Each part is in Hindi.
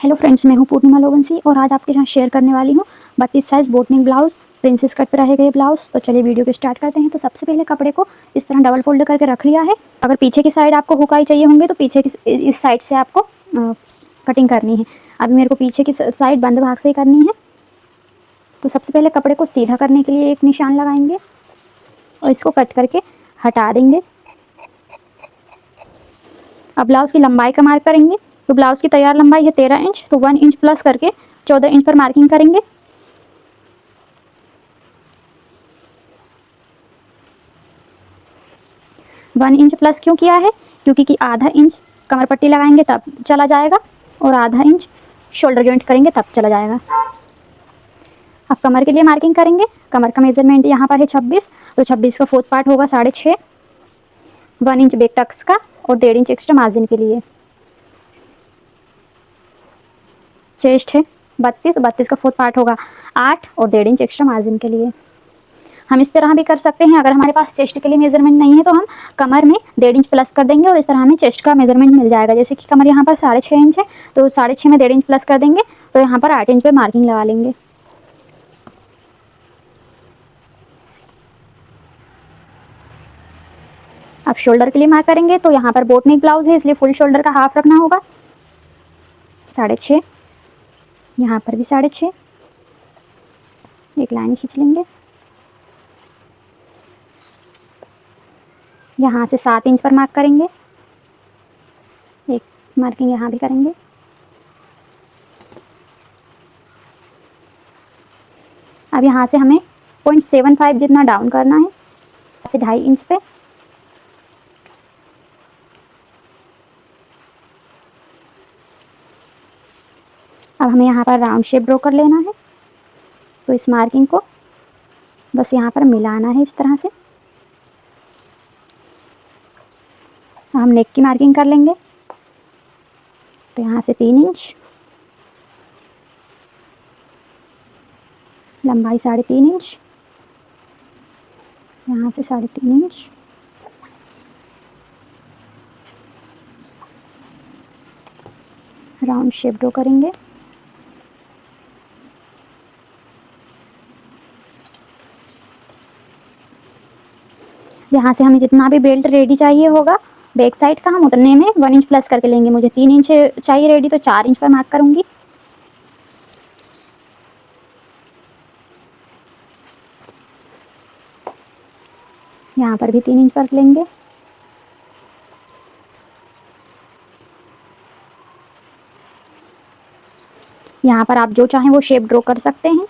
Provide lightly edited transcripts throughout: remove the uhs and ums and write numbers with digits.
हेलो फ्रेंड्स, मैं हूं पूर्णिमा लोवंसी और आज आपके साथ शेयर करने वाली हूं 32 size botanic blouse princess cut पर रहे गए ब्लाउज़। तो चलिए वीडियो को स्टार्ट करते हैं। तो सबसे पहले कपड़े को इस तरह डबल फोल्ड करके रख लिया है। अगर पीछे की साइड आपको हुकाई चाहिए होंगे तो पीछे की इस साइड से आपको कटिंग करनी है। अभी मेरे को पीछे की साइड बंद भाग से ही करनी है। तो सबसे पहले कपड़े को सीधा करने के लिए एक निशान लगाएंगे और इसको कट करके हटा देंगे। अब ब्लाउज़ की लंबाई का मार्क करेंगे। तो ब्लाउज़ की तैयार लंबाई है 13 इंच, तो 1 इंच प्लस करके 14 इंच पर मार्किंग करेंगे। वन इंच प्लस क्यों किया है? क्योंकि आधा इंच कमर पट्टी लगाएंगे तब चला जाएगा और आधा इंच शोल्डर जॉइंट करेंगे तब चला जाएगा। अब कमर के लिए मार्किंग करेंगे। कमर का मेजरमेंट यहाँ पर है 26, तो 26 का फोर्थ पार्ट होगा 6.5, 1 इंच बैक टक्स का और 1.5 इंच एक्स्ट्रा मार्जिन के लिए। चेस्ट है 32, तो 32 का फोर्थ पार्ट होगा 8 और 1.5 इंच एक्स्ट्रा मार्जिन के लिए। हम इस तरह भी कर सकते हैं। अगर हमारे पास चेस्ट के लिए मेजरमेंट नहीं है तो हम कमर में 1.5 इंच प्लस कर देंगे और इस तरह हमें चेस्ट का मेजरमेंट मिल जाएगा। जैसे कि कमर यहाँ पर 6.5 इंच है, तो 6.5 में 1.5 इंच प्लस कर देंगे तो यहाँ पर 8 इंच पे मार्किंग लगा लेंगे। अब शोल्डर के लिए मार्क करेंगे। तो यहाँ पर बोट नेक ब्लाउज है इसलिए फुल शोल्डर का हाफ रखना होगा। 6.5, यहाँ पर भी 6.5, एक लाइन खींच लेंगे। यहाँ से 7 इंच पर मार्क करेंगे, एक मार्किंग यहाँ भी करेंगे। अब यहाँ से हमें 0.75 जितना डाउन करना है, से 2.5 इंच पे। अब हमें यहाँ पर राउंड शेप ड्रॉ कर लेना है। तो इस मार्किंग को बस यहाँ पर मिलाना है इस तरह से। हम नेक की मार्किंग कर लेंगे। तो यहाँ से 3 इंच, लंबाई 3.5 इंच, यहाँ से 3.5 इंच, राउंड शेप ड्रॉ करेंगे। यहाँ से हमें जितना भी बेल्ट रेडी चाहिए होगा बैक साइड का, हम उतने में 1 इंच प्लस करके लेंगे। मुझे 3 इंच चाहिए रेडी, तो 4 इंच पर मार्क करूँगी। यहाँ पर भी 3 इंच पर लेंगे। यहाँ पर आप जो चाहें वो शेप ड्रॉ कर सकते हैं।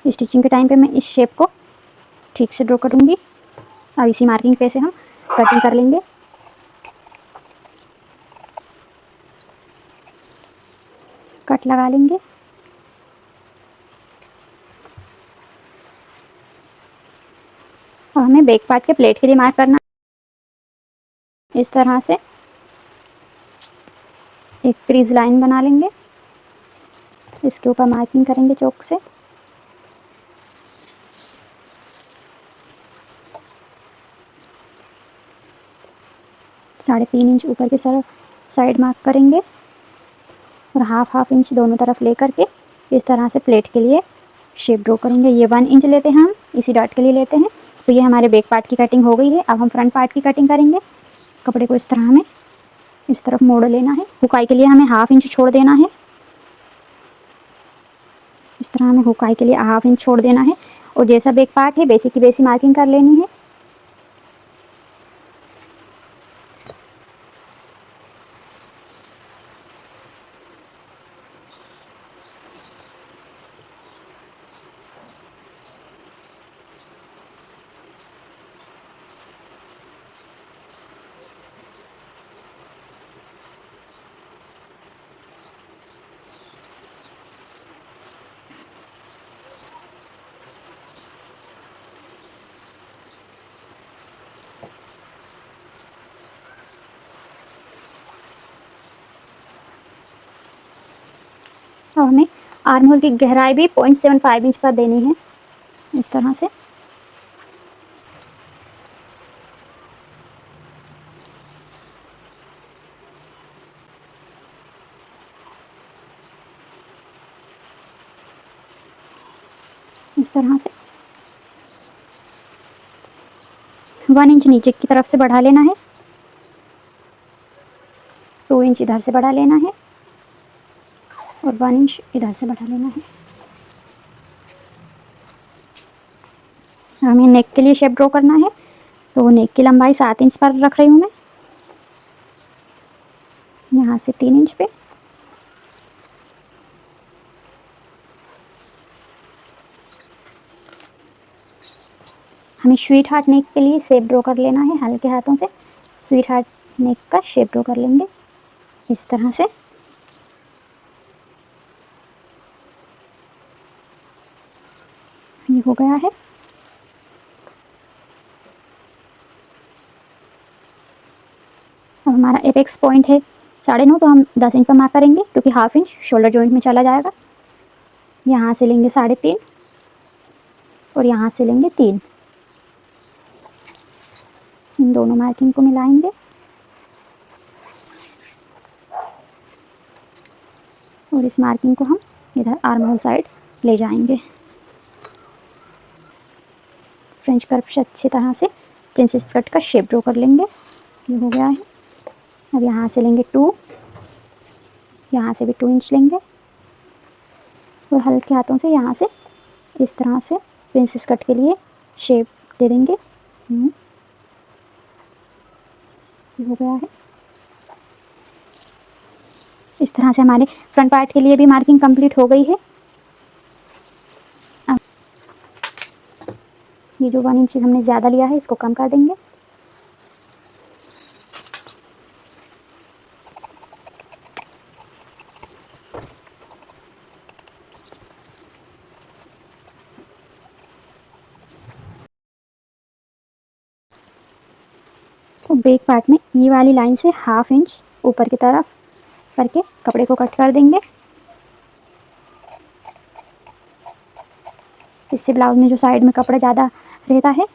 स्टिचिंग के टाइम पे मैं इस शेप को ठीक से ड्रॉ करूँगी। अब इसी मार्किंग पे से हम कटिंग कर लेंगे। कट लगा लेंगे। अब हमें बैक पार्ट के प्लेट के लिए मार्क करना। इस तरह से एक क्रीज लाइन बना लेंगे, इसके ऊपर मार्किंग करेंगे चौक से। साढ़े 3 इंच ऊपर की साइड मार्क करेंगे और हाफ इंच दोनों तरफ ले करके इस तरह से प्लेट के लिए शेप ड्रॉ करेंगे। ये 1 इंच लेते हैं हम, इसी डॉट के लिए लेते हैं। तो ये हमारे बैक पार्ट की कटिंग हो गई है। अब हम फ्रंट पार्ट की कटिंग करेंगे। कपड़े को इस तरह हमें इस तरफ मोड़ लेना है। हुकाई के लिए हमें हाफ इंच छोड़ देना है। इस तरह हमें हुकाई के लिए हाफ इंच छोड़ देना है और जैसा बैक पार्ट है बेसिक की बेसिक मार्किंग कर लेनी है। अब हमें आर्म होल की गहराई भी 0.75 इंच पर देनी है, इस तरह से। इस तरह से 1 इंच नीचे की तरफ से बढ़ा लेना है, 2 इंच इधर से बढ़ा लेना है और 1 इंच इधर से बढ़ा लेना है। हमें नेक के लिए शेप ड्रॉ करना है, तो नेक की लंबाई 7 इंच पर रख रही हूँ मैं, यहाँ से 3 इंच पे। हमें स्वीट हार्ट नेक के लिए शेप ड्रॉ कर लेना है, हल्के हाथों से स्वीट हार्ट नेक का शेप ड्रॉ कर लेंगे इस तरह से। ये हो गया है। अब हमारा एपेक्स पॉइंट है 9.5, तो हम 10 इंच पर मार्क करेंगे क्योंकि हाफ इंच शोल्डर जॉइंट में चला जाएगा। यहाँ से लेंगे 3.5 और यहाँ से लेंगे 3। इन दोनों मार्किंग को मिलाएंगे और इस मार्किंग को हम इधर आर्म होल साइड ले जाएंगे। फ्रेंच कर्व से अच्छी तरह से प्रिंसेस कट का शेप ड्रॉ कर लेंगे। ये हो गया है। अब यहाँ से लेंगे 2, यहाँ से भी 2 इंच लेंगे और हल्के हाथों से यहाँ से इस तरह से प्रिंसेस कट के लिए शेप दे देंगे। ये हो गया है। इस तरह से हमारे फ्रंट पार्ट के लिए भी मार्किंग कंप्लीट हो गई है। अब ये जो 1 इंच हमने ज़्यादा लिया है इसको कम कर देंगे। तो बैक पार्ट में ये वाली लाइन से हाफ इंच ऊपर की तरफ करके कपड़े को कट कर देंगे। इससे ब्लाउज में जो साइड में कपड़ा ज़्यादा रहता है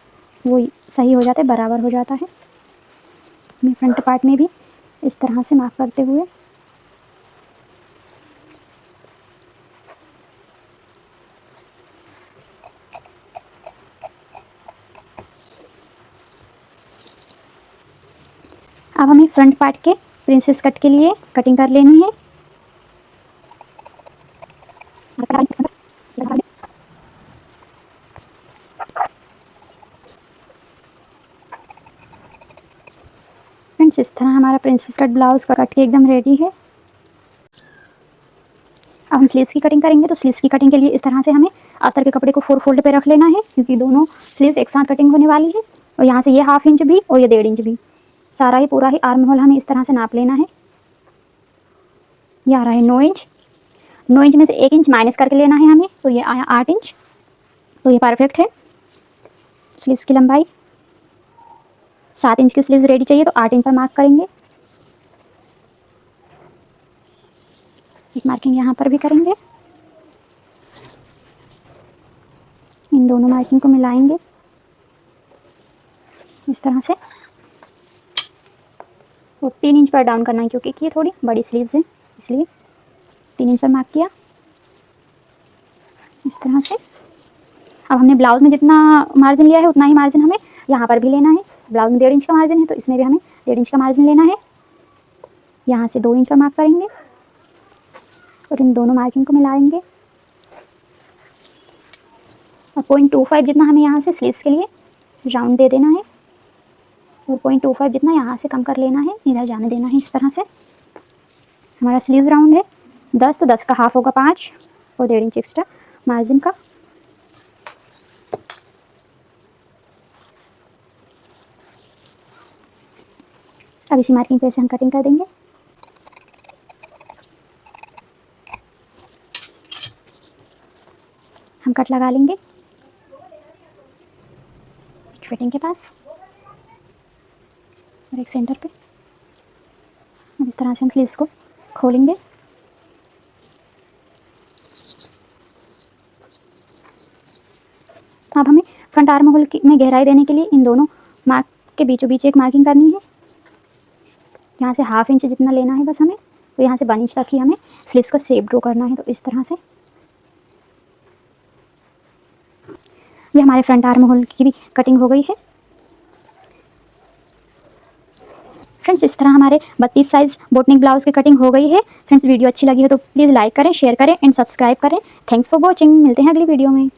वो सही हो जाता है, बराबर हो जाता है। मैं फ्रंट पार्ट में भी इस तरह से मार्क करते हुए अब हमें फ्रंट पार्ट के प्रिंसेस कट के लिए कटिंग कर लेनी है। फ्रेंड्स, इस तरह हमारा प्रिंसेस कट ब्लाउज का कट के एकदम रेडी है। अब हम स्लीव्स की कटिंग करेंगे, तो स्लीव्स की कटिंग के लिए इस तरह से हमें अस्तर के कपड़े को 4 फोल्ड पे रख लेना है क्योंकि दोनों स्लीव्स एक साथ कटिंग होने वाली है। और यहाँ से ये हाफ इंच भी और ये 1.5 इंच भी, सारा ही पूरा ही आर्म होल हमें इस तरह से नाप लेना है। ये आ रहा है 9 इंच। 9 इंच में से 1 इंच माइनस करके लेना है हमें, तो ये आया 8 इंच। तो ये परफेक्ट है। स्लीव्स की लंबाई 7 इंच की स्लीव्स रेडी चाहिए, तो 8 इंच पर मार्क करेंगे। एक मार्किंग यहाँ पर भी करेंगे। इन दोनों मार्किंग को मिलाएंगे इस तरह से और 3 इंच पर डाउन करना है क्योंकि ये थोड़ी बड़ी स्लीव्स है, इसलिए 3 इंच पर मार्क किया इस तरह से। अब हमने ब्लाउज में जितना मार्जिन लिया है उतना ही मार्जिन हमें यहाँ पर भी लेना है। ब्लाउज में 1.5 इंच का मार्जिन है, तो इसमें भी हमें 1.5 इंच का मार्जिन लेना है। यहाँ से 2 इंच पर मार्क करेंगे और इन दोनों मार्किंग को मिलाएंगे और 0.25 जितना हमें यहाँ से स्लीव्स के लिए राउंड दे देना है और 0.25 जितना यहाँ से कम कर लेना है, इधर जाने देना है। इस तरह से हमारा स्लीव राउंड है 10, तो 10 का हाफ होगा 5 और 1.5 इंच एक्स्ट्रा मार्जिन का। अब इसी मार्किंग पे से हम कटिंग कर देंगे। हम कट लगा लेंगे फिटिंग के पास और एक सेंटर पे। इस तरह से हम स्लीव्स को खोलेंगे। अब हमें फ्रंट आर्म होल में गहराई देने के लिए इन दोनों मार्क के बीचों बीच एक मार्किंग करनी है। यहाँ से 1/2 इंच जितना लेना है बस हमें, तो यहाँ से 1 इंच तक ही हमें स्लीव्स को शेप ड्रॉ करना है। तो इस तरह से ये हमारे फ्रंट आर्म होल की भी कटिंग हो गई है। फ्रेंड्स इस तरह हमारे 32 साइज़ बोटनिक ब्लाउज़ की कटिंग हो गई है। फ्रेंड्स वीडियो अच्छी लगी हो तो प्लीज़ लाइक करें, शेयर करें एंड सब्सक्राइब करें। Thanks for watching. मिलते हैं अगली वीडियो में।